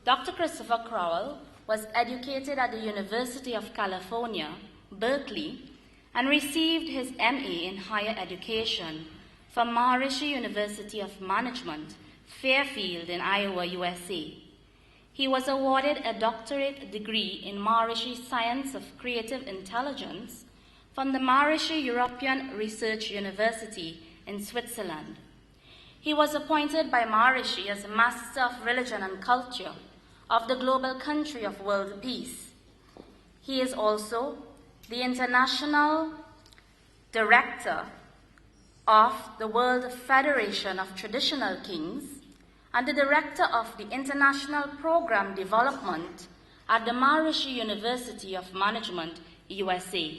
Dr. Christopher Crowell was educated at the University of California, Berkeley, and received his MA in Higher Education from Maharishi University of Management, Fairfield in Iowa, USA. He was awarded a doctorate degree in Maharishi Science of Creative Intelligence from the Maharishi European Research University in Switzerland. He was appointed by Maharishi as Master of Religion and Culture of the Global Country of World Peace. He is also the International Director of the World Federation of Traditional Kings and the Director of the International Program Development at the Maharishi University of Management, USA.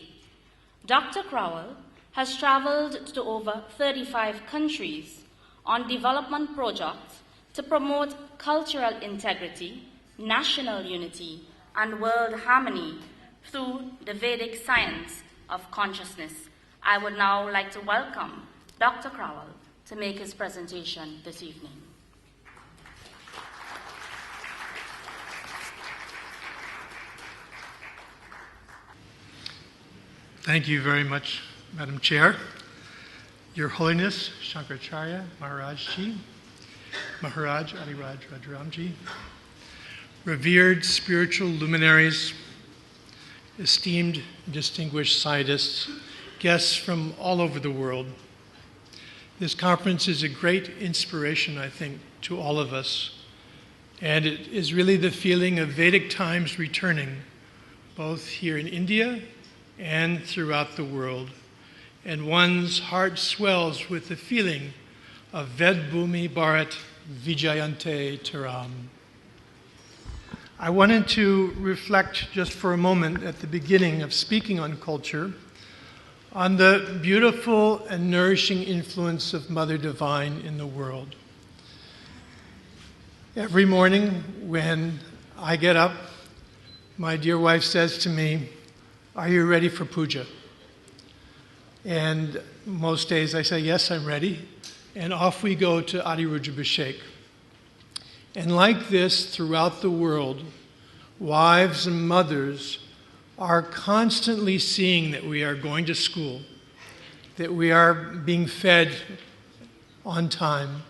Dr. Crowell has traveled to over 35 countries on development projects to promote cultural integrity, national unity, and world harmony through the Vedic science of consciousness. I would now like to welcome Dr. Crowell to make his presentation this evening. Thank you very much, Madam Chair. Your Holiness, Shankaracharya Maharajji, Maharaj Adiraj Radharamji, revered spiritual luminaries, esteemed distinguished scientists, guests from all over the world. This conference is a great inspiration, I think, to all of us. And it is really the feeling of Vedic times returning, both here in India and throughout the world. And one's heart swells with the feeling of Ved Bhumi Bharat Vijayante Taram. I wanted to reflect just for a moment at the beginning of speaking on culture on the beautiful and nourishing influence of Mother Divine in the world. Every morning when I get up, my dear wife says to me, "Are you ready for puja?" And most days I say, "Yes, I'm ready." And off we go to Adirudra. And like this, throughout the world, wives and mothers are constantly seeing that we are going to school, that we are being fed on time,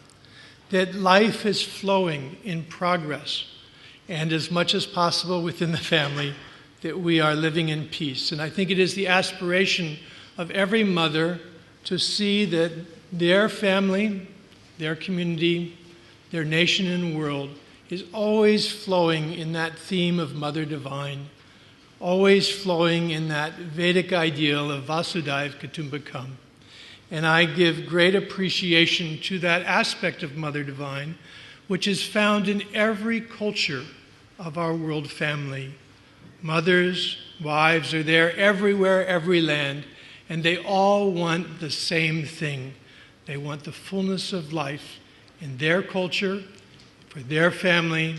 that life is flowing in progress, and as much as possible within the family, that we are living in peace. And I think it is the aspiration of every mother to see that their family, their community, their nation and world is always flowing in that theme of Mother Divine, always flowing in that Vedic ideal of Vasudhaiva Kutumbakam. And I give great appreciation to that aspect of Mother Divine, which is found in every culture of our world family. Mothers, wives are there everywhere, every land, and they all want the same thing. They want the fullness of life in their culture, for their family,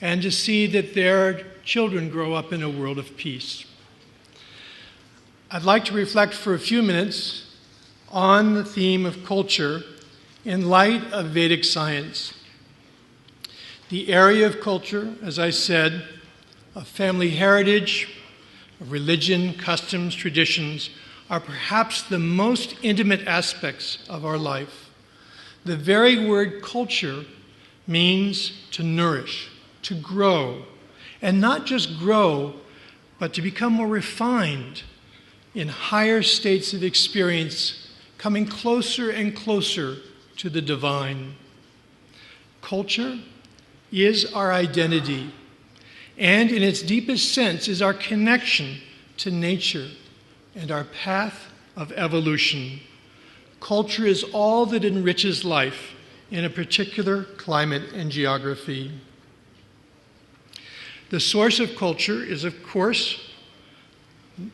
and to see that their children grow up in a world of peace. I'd like to reflect for a few minutes on the theme of culture in light of Vedic science. The area of culture, as I said, of family heritage, of religion, customs, traditions, are perhaps the most intimate aspects of our life. The very word culture means to nourish, to grow, and not just grow, but to become more refined in higher states of experience, coming closer and closer to the divine. Culture is our identity, and in its deepest sense is our connection to nature and our path of evolution. Culture is all that enriches life in a particular climate and geography. The source of culture is, of course,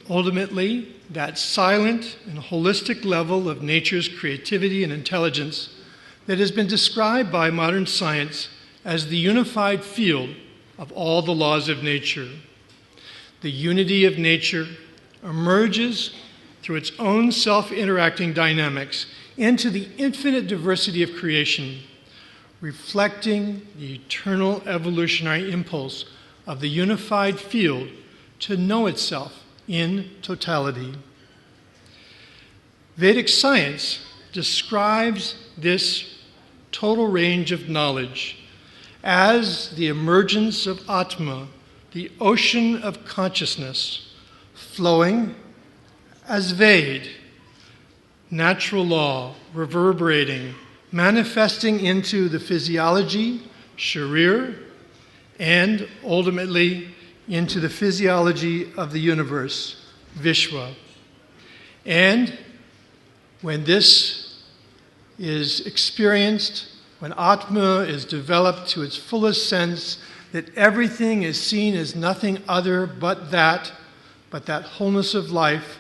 ultimately that silent and holistic level of nature's creativity and intelligence that has been described by modern science as the unified field of all the laws of nature. The unity of nature emerges through its own self-interacting dynamics into the infinite diversity of creation, reflecting the eternal evolutionary impulse of the unified field to know itself in totality. Vedic science describes this total range of knowledge as the emergence of Atma, the ocean of consciousness, flowing as Veda, natural law, reverberating, manifesting into the physiology, Sharir, and ultimately into the physiology of the universe, Vishwa. And when this is experienced, when Atma is developed to its fullest sense, that everything is seen as nothing other but that wholeness of life,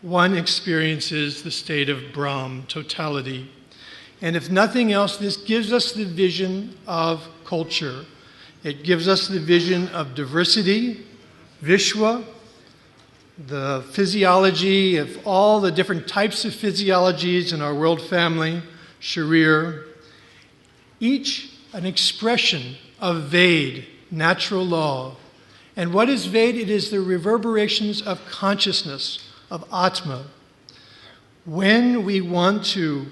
one experiences the state of Brahm, totality. And if nothing else, this gives us the vision of culture. It gives us the vision of diversity, Vishwa, the physiology of all the different types of physiologies in our world family, Sharir, each an expression of Veda, natural law. And what is Veda? It is the reverberations of consciousness, of Atma. When we want to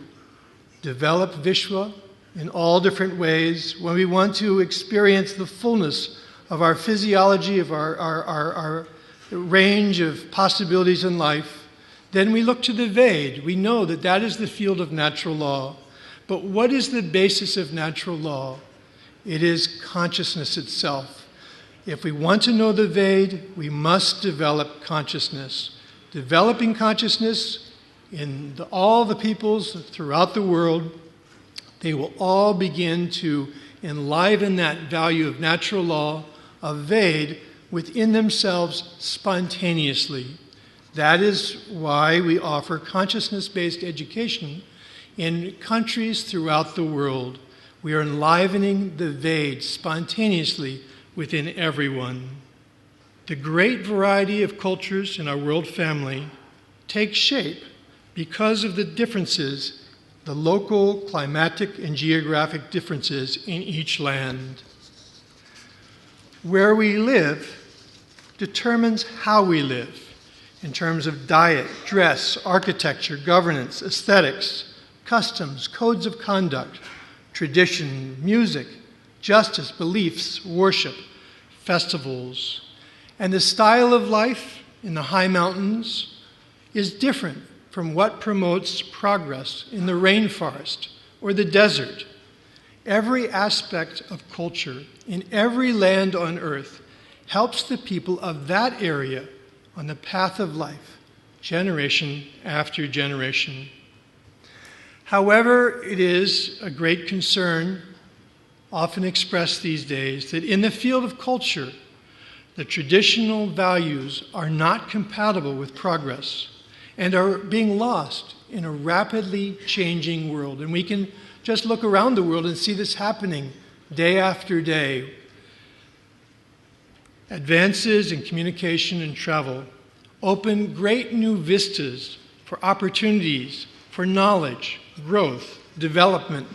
develop Vishwa in all different ways, when we want to experience the fullness of our physiology, of our range of possibilities in life, then we look to the Veda. We know that that is the field of natural law. But what is the basis of natural law? It is consciousness itself. If we want to know the Veda, we must develop consciousness. Developing consciousness in all the peoples throughout the world, they will all begin to enliven that value of natural law, of Veda, within themselves spontaneously. That is why we offer consciousness-based education in countries throughout the world. We are enlivening the Veda spontaneously within everyone. The great variety of cultures in our world family take shape because of the differences, the local, climatic, and geographic differences in each land. Where we live determines how we live in terms of diet, dress, architecture, governance, aesthetics, customs, codes of conduct, tradition, music, justice, beliefs, worship, festivals. And the style of life in the high mountains is different from what promotes progress in the rainforest or the desert. Every aspect of culture in every land on earth helps the people of that area on the path of life, generation after generation. However, it is a great concern, often expressed these days, that in the field of culture, the traditional values are not compatible with progress and are being lost in a rapidly changing world. And we can just look around the world and see this happening day after day. Advances in communication and travel open great new vistas for opportunities, for knowledge, growth, development,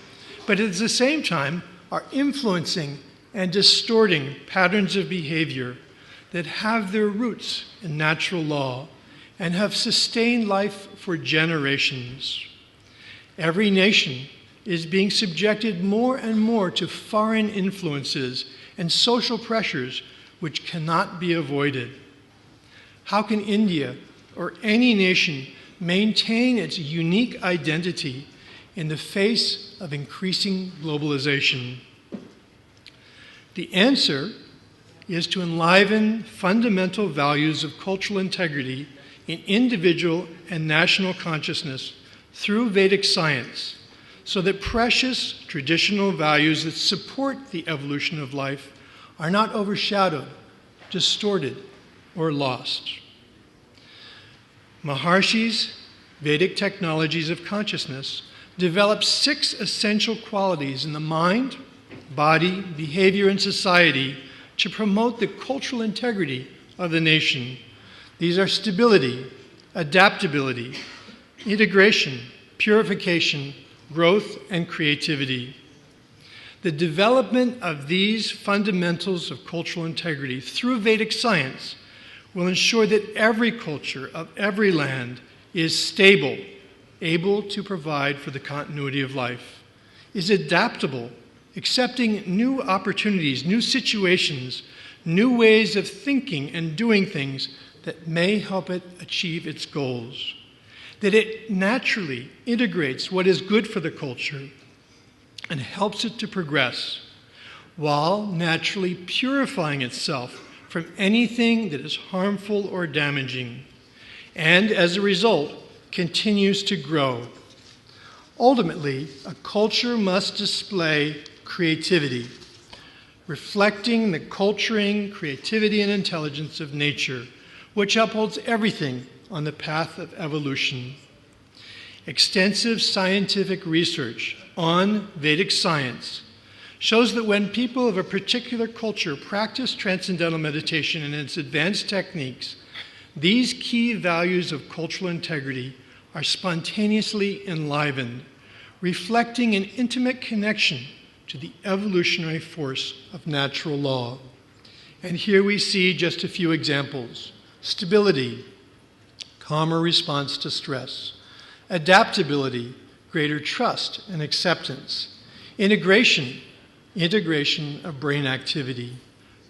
but at the same time are influencing and distorting patterns of behavior that have their roots in natural law and have sustained life for generations. Every nation is being subjected more and more to foreign influences and social pressures which cannot be avoided. How can India or any nation maintain its unique identity in the face of increasing globalization? The answer is to enliven fundamental values of cultural integrity in individual and national consciousness through Vedic science, so that precious traditional values that support the evolution of life are not overshadowed, distorted, or lost. Maharshi's Vedic technologies of consciousness develop 6 essential qualities in the mind, body, behavior, and society to promote the cultural integrity of the nation. These are stability, adaptability, integration, purification, growth, and creativity. The development of these fundamentals of cultural integrity through Vedic science will ensure that every culture of every land is stable, able to provide for the continuity of life, is adaptable, accepting new opportunities, new situations, new ways of thinking and doing things that may help it achieve its goals, that it naturally integrates what is good for the culture and helps it to progress, while naturally purifying itself from anything that is harmful or damaging, and as a result, continues to grow. Ultimately, a culture must display creativity, reflecting the culturing, creativity, and intelligence of nature, which upholds everything on the path of evolution. Extensive scientific research on Vedic science shows that when people of a particular culture practice transcendental meditation and its advanced techniques, these key values of cultural integrity are spontaneously enlivened, reflecting an intimate connection to the evolutionary force of natural law. And here we see just a few examples: stability, calmer response to stress; adaptability, greater trust and acceptance; integration of brain activity;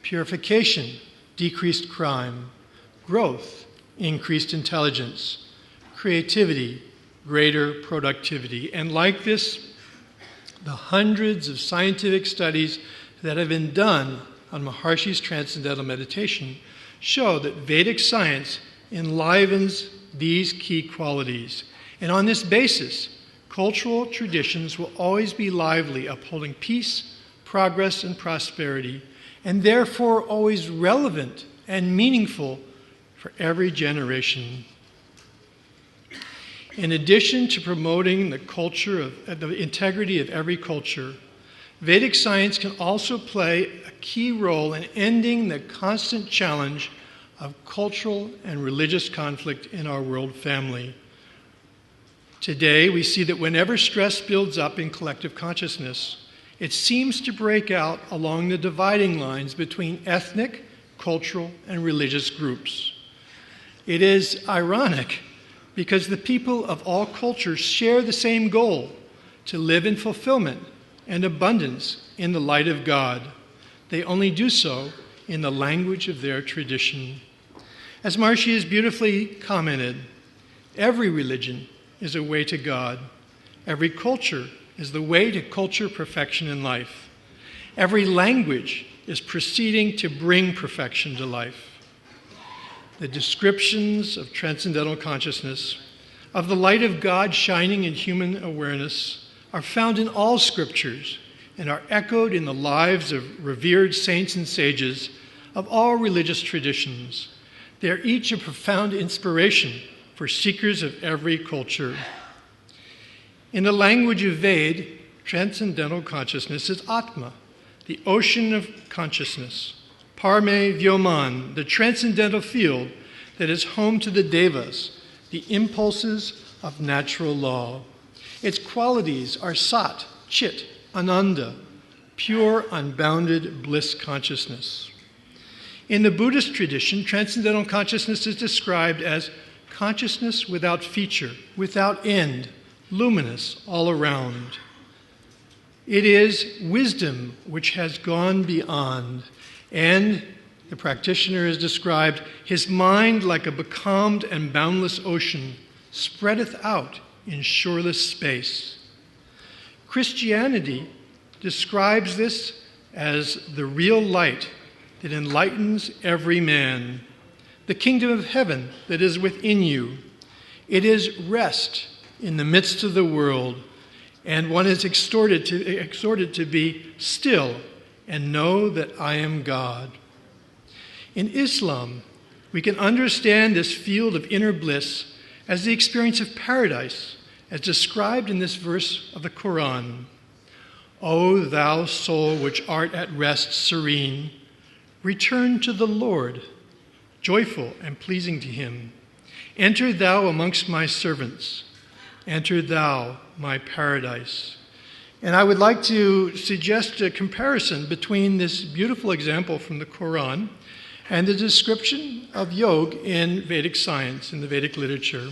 purification, decreased crime; growth, increased intelligence; creativity, greater productivity. And like this, the hundreds of scientific studies that have been done on Maharshi's transcendental meditation show that Vedic science enlivens these key qualities. And on this basis, cultural traditions will always be lively, upholding peace, progress, and prosperity, and therefore always relevant and meaningful for every generation. In addition to promoting the integrity of every culture, Vedic science can also play a key role in ending the constant challenge of cultural and religious conflict in our world family. Today, we see that whenever stress builds up in collective consciousness, it seems to break out along the dividing lines between ethnic, cultural, and religious groups. It is ironic because the people of all cultures share the same goal: to live in fulfillment and abundance in the light of God. They only do so in the language of their tradition. As Maharshi has beautifully commented, every religion is a way to God. Every culture is the way to culture perfection in life. Every language is proceeding to bring perfection to life. The descriptions of transcendental consciousness, of the light of God shining in human awareness, are found in all scriptures and are echoed in the lives of revered saints and sages of all religious traditions. They are each a profound inspiration for seekers of every culture. In the language of Veda, transcendental consciousness is Atma, the ocean of consciousness. Parme Vyoman, the transcendental field that is home to the devas, the impulses of natural law. Its qualities are Sat, Chit, Ananda, pure, unbounded bliss consciousness. In the Buddhist tradition, transcendental consciousness is described as consciousness without feature, without end, luminous all around. It is wisdom which has gone beyond, and the practitioner is described, his mind like a becalmed and boundless ocean spreadeth out in shoreless space. Christianity describes this as the real light that enlightens every man, the kingdom of heaven that is within you. It is rest in the midst of the world, and one is exhorted to be still and know that I am God. In Islam, we can understand this field of inner bliss as the experience of paradise, as described in this verse of the Quran. O thou soul which art at rest serene, return to the Lord, joyful and pleasing to him. Enter thou amongst my servants. Enter thou my paradise. And I would like to suggest a comparison between this beautiful example from the Quran and the description of yoga in Vedic science, in the Vedic literature.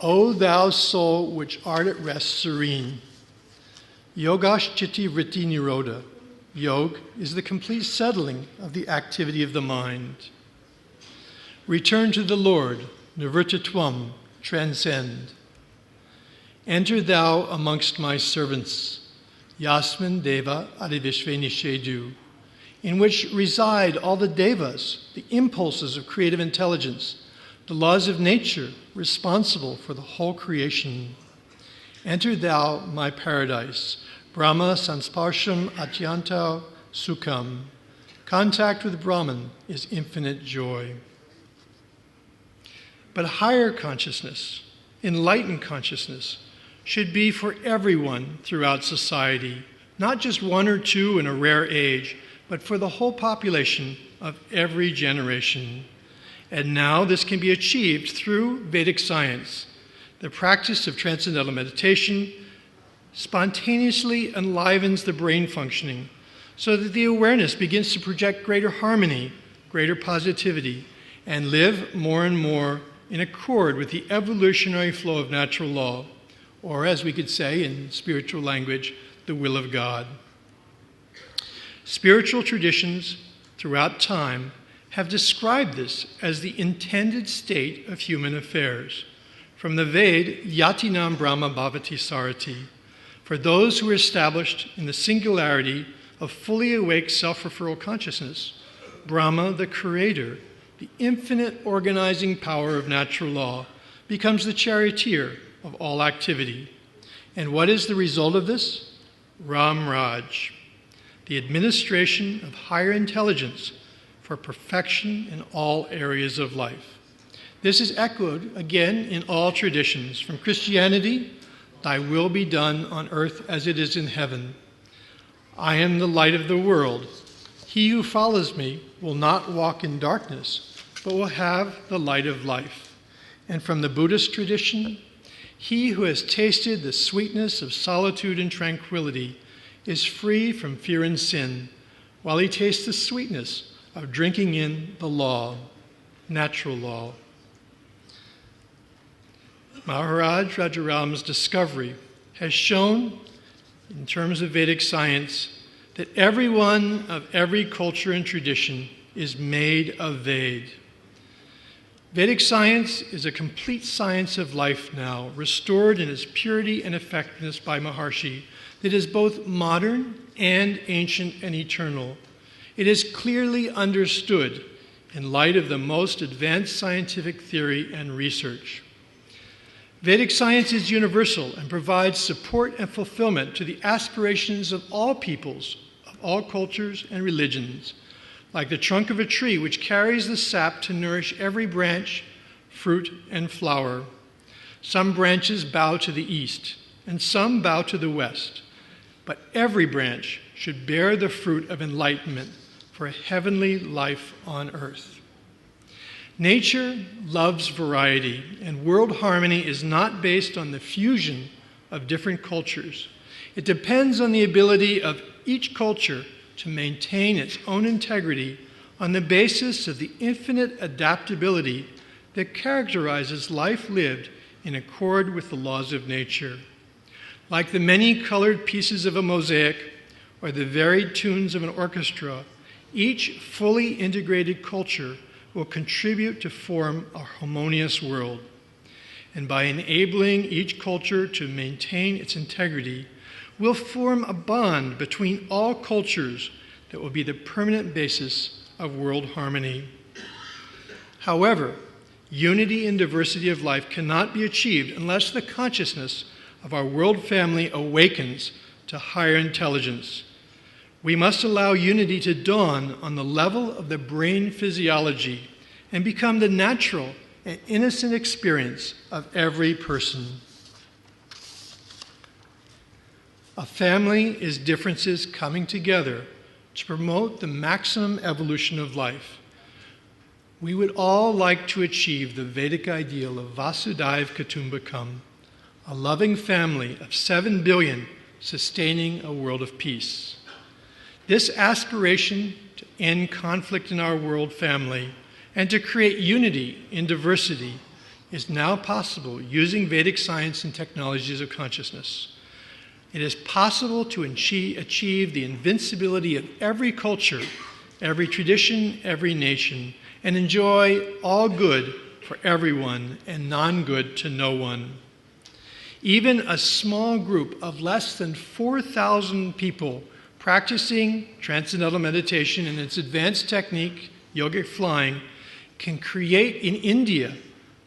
O thou soul which art at rest serene, yogash chitti vritti nirodha. Yoga is the complete settling of the activity of the mind. Return to the Lord, nivrittitvam, transcend. Enter thou amongst my servants, yasmin deva adivishve nishedu, in which reside all the devas, the impulses of creative intelligence, the laws of nature responsible for the whole creation. Enter thou my paradise, Brahma sansparsham atyanta sukham. Contact with Brahman is infinite joy. But higher consciousness, enlightened consciousness, should be for everyone throughout society, not just one or two in a rare age, but for the whole population of every generation. And now this can be achieved through Vedic science. The practice of transcendental meditation spontaneously enlivens the brain functioning so that the awareness begins to project greater harmony, greater positivity, and live more and more in accord with the evolutionary flow of natural law, or as we could say in spiritual language, the will of God. Spiritual traditions throughout time have described this as the intended state of human affairs. From the Veda, yatinam Brahma bhavati sarati, for those who are established in the singularity of fully awake self-referral consciousness, Brahma, the creator, the infinite organizing power of natural law, becomes the charioteer of all activity. And what is the result of this? Ram Raj, the administration of higher intelligence for perfection in all areas of life. This is echoed again in all traditions, from Christianity, thy will be done on earth as it is in heaven. I am the light of the world. He who follows me will not walk in darkness, but will have the light of life. And from the Buddhist tradition, he who has tasted the sweetness of solitude and tranquility is free from fear and sin, while he tastes the sweetness of drinking in the law, natural law. Maharaj Rajaram's discovery has shown, in terms of Vedic science, that everyone of every culture and tradition is made of Ved. Vedic science is a complete science of life now, restored in its purity and effectiveness by Maharshi, that is both modern and ancient and eternal. It is clearly understood in light of the most advanced scientific theory and research. Vedic science is universal and provides support and fulfillment to the aspirations of all peoples, of all cultures and religions, like the trunk of a tree which carries the sap to nourish every branch, fruit, and flower. Some branches bow to the east, and some bow to the west, but every branch should bear the fruit of enlightenment for a heavenly life on earth. Nature loves variety, and world harmony is not based on the fusion of different cultures. It depends on the ability of each culture to maintain its own integrity on the basis of the infinite adaptability that characterizes life lived in accord with the laws of nature. Like the many colored pieces of a mosaic or the varied tunes of an orchestra, each fully integrated culture will contribute to form a harmonious world. And by enabling each culture to maintain its integrity, will form a bond between all cultures that will be the permanent basis of world harmony. However, unity and diversity of life cannot be achieved unless the consciousness of our world family awakens to higher intelligence. We must allow unity to dawn on the level of the brain physiology and become the natural and innocent experience of every person. A family is differences coming together to promote the maximum evolution of life. We would all like to achieve the Vedic ideal of Vasudhaiva Kutumbakam, a loving family of 7 billion sustaining a world of peace. This aspiration to end conflict in our world family and to create unity in diversity is now possible using Vedic science and technologies of consciousness. It is possible to achieve the invincibility of every culture, every tradition, every nation, and enjoy all good for everyone and non-good to no one. Even a small group of less than 4,000 people practicing transcendental meditation and its advanced technique, yogic flying, can create in India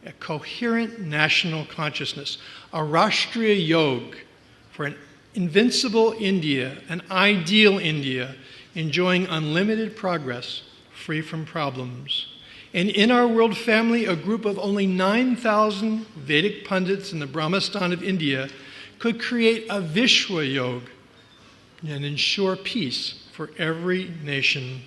a coherent national consciousness, a Rashtriya Yoga for an invincible India, an ideal India, enjoying unlimited progress, free from problems. And in our world family, a group of only 9,000 Vedic pundits in the Brahmastan of India could create a Vishwa Yoga and ensure peace for every nation.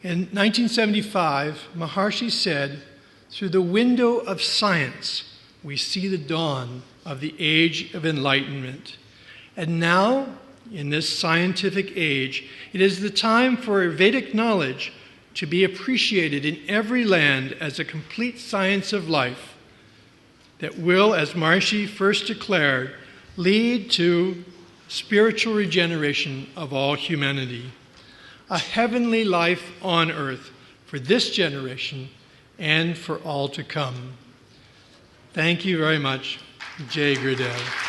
In 1975, Maharshi said, "Through the window of science, we see the dawn of the age of enlightenment." And now, in this scientific age, it is the time for Vedic knowledge to be appreciated in every land as a complete science of life that will, as Maharshi first declared, lead to spiritual regeneration of all humanity, a heavenly life on earth for this generation and for all to come. Thank you very much. Jai Gurudev.